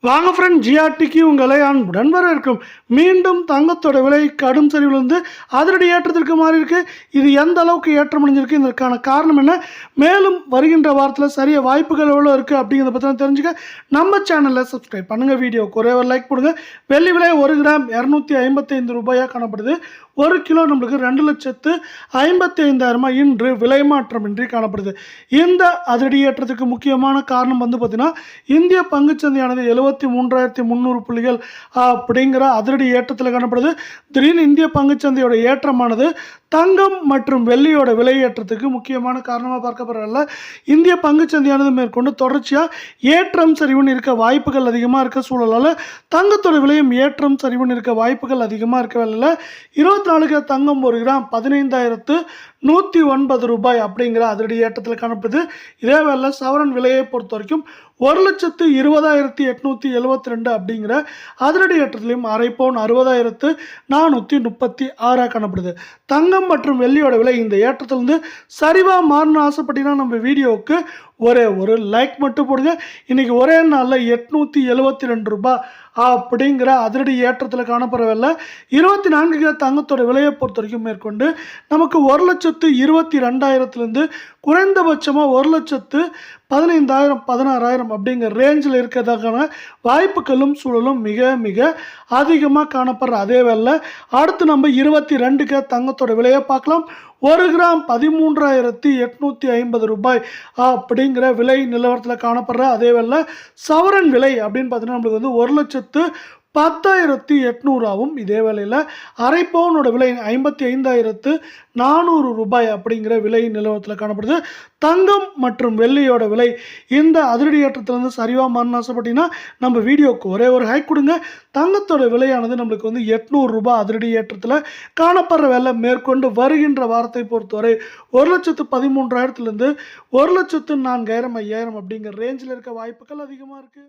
வாங்க ஃப்ரெண்ட், ஜிஆர்டிக்கு உங்களை அன்புடன் வரவேற்கும். மீண்டும் தங்கத்தோட விலை கடும் சரிவிலிருந்து அதிரடி ஏற்றத்திற்கு மாறி இருக்கு. இது எந்த அளவுக்கு ஏற்றம் அடைஞ்சிருக்கு, இதற்கான காரணம் என்ன, மேலும் வருகின்ற வாரத்தில் சரிய வாய்ப்புகள் எவ்வளோ இருக்குது அப்படிங்கிறத பற்றி தெரிஞ்சுக்க நம்ம சேனலில் சப்ஸ்கிரைப் பண்ணுங்கள். வீடியோக்கு ஒரே ஒரு லைக் கொடுங்க. வெள்ளி விலை 1 கிராம் 255 ரூபாயாக காணப்படுது. 1 கிலோ நம்மளுக்கு 2,55,000 இன்று விலை மாற்றமின்றி காணப்படுது. இந்த அதிரடி ஏற்றத்துக்கு முக்கியமான காரணம் பார்த்தீங்கன்னா, இந்திய பங்குச்சந்தையானது 73,300 புள்ளிகள் அப்படிங்கிற அதிரடி ஏற்றத்தில் காணப்படுது. திடீர்னு இந்திய பங்குச்சந்தையோட ஏற்றமானது தங்கம் மற்றும் வெள்ளியோட விலை ஏற்றத்துக்கு முக்கியமான காரணமாக பார்க்கப்படுறதில்ல. இந்திய பங்குச்சந்தையானது மேற்கொண்டு தொடர்ச்சியாக ஏற்றம் சரிவுன்னு இருக்க வாய்ப்புகள் அதிகமாக இருக்க சூழலால் தங்கத்தோட விலையும் ஏற்றம் சரிவுன்னு இருக்க வாய்ப்புகள் அதிகமாக இருக்கவில்லை. 24 தங்கம் 1 கிராம் 15,109 ரூபாய் அப்படிங்கிற அதிரடி ஏற்றத்தில் காணப்படுது. இதே வேளை சவரன் விலையை பொறுத்த வரைக்கும் 1,20,872 அப்படிங்கிற அதிரடி ஏற்றத்திலையும் அரை பவுன் 60,436 காணப்படுது. தங்கம் மற்றும் வெள்ளியோட விலை இந்த ஏற்றத்திலிருந்து சரிவாக மாறணும்னு ஆசைப்பட்டீங்கன்னா நம்ம வீடியோவுக்கு ஒரே ஒரு லைக் மட்டும் போடுங்க. இன்றைக்கி ஒரே நாளில் 872 ரூபாய் அப்படிங்கிற அதிரடி ஏற்றத்தில் காணப்படவில்லை. 24 தங்கத்தோட விலையை பொறுத்த வரைக்கும் மேற்கொண்டு நமக்கு 1,22,000 குறைந்தபட்சமாக 1,15,000 16,000 அப்படிங்கிற ரேஞ்சில் இருக்கிறதுக்கான வாய்ப்புகளும் சூழலும் மிக மிக அதிகமாக காணப்படுற அதே வேளை அடுத்து நம்ம 22 தங்கத்தோட விலையை பார்க்கலாம். 1 கிராம் 13,850 ரூபாய் அப்படிங்கிற விலை நிலவரத்தில் காணப்படுற அதே வேளை சவரன் விலை அப்படின்னு பார்த்தீங்கன்னா நம்மளுக்கு 1,10,800 இதே வேளையில் அரை பவுனோட விலை 55,400 ரூபாய் அப்படிங்கிற விலை நிலவரத்தில் காணப்படுது. தங்கம் மற்றும் வெள்ளியோட விலை இந்த அதிரடி ஏற்றத்திலிருந்து சரிவாக மாறணும்னு ஆசைப்பட்டீங்கன்னா நம்ம வீடியோவுக்கு ஒரே ஒரு ஹைக் கொடுங்க. தங்கத்தோட விலையானது நம்மளுக்கு 800 ரூபாய் அதிரடி ஏற்றத்தில் காணப்படுற வேலை மேற்கொண்டு வருகின்ற வாரத்தை பொறுத்தவரை 1,13,000 1,04,000 5,000 அப்படிங்கிற ரேஞ்சில் இருக்க வாய்ப்புகள் அதிகமாக இருக்குது.